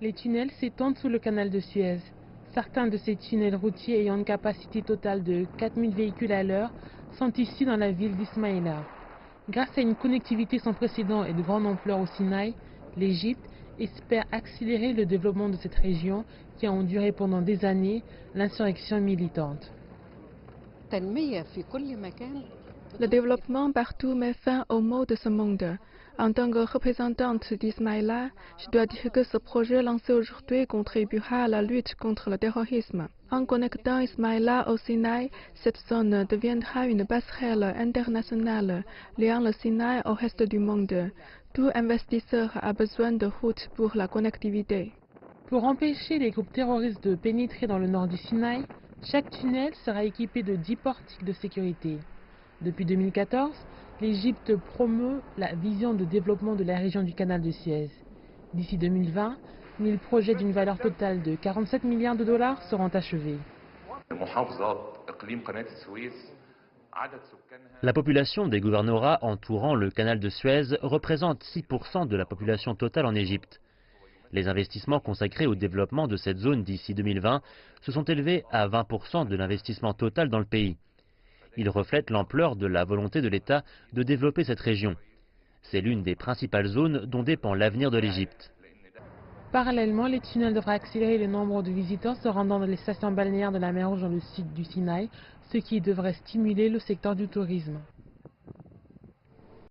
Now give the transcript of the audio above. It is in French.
Les tunnels s'étendent sous le canal de Suez. Certains de ces tunnels routiers ayant une capacité totale de 4000 véhicules à l'heure sont issus dans la ville d'Ismaïla. Grâce à une connectivité sans précédent et de grande ampleur au Sinaï, l'Égypte espère accélérer le développement de cette région qui a enduré pendant des années l'insurrection militante. Le développement partout met fin aux maux de ce monde. En tant que représentante d'Ismaïla, je dois dire que ce projet lancé aujourd'hui contribuera à la lutte contre le terrorisme. En connectant Ismaïla au Sinaï, cette zone deviendra une passerelle internationale liant le Sinaï au reste du monde. Tout investisseur a besoin de routes pour la connectivité. Pour empêcher les groupes terroristes de pénétrer dans le nord du Sinaï, chaque tunnel sera équipé de 10 portiques de sécurité. Depuis 2014, l'Égypte promeut la vision de développement de la région du canal de Suez. D'ici 2020, 1000 projets d'une valeur totale de 47 milliards de dollars seront achevés. La population des gouvernorats entourant le canal de Suez représente 6% de la population totale en Égypte. Les investissements consacrés au développement de cette zone d'ici 2020 se sont élevés à 20% de l'investissement total dans le pays. Ils reflètent l'ampleur de la volonté de l'État de développer cette région. C'est l'une des principales zones dont dépend l'avenir de l'Égypte. Parallèlement, les tunnels devraient accélérer le nombre de visiteurs se rendant dans les stations balnéaires de la mer Rouge dans le sud du Sinaï, ce qui devrait stimuler le secteur du tourisme.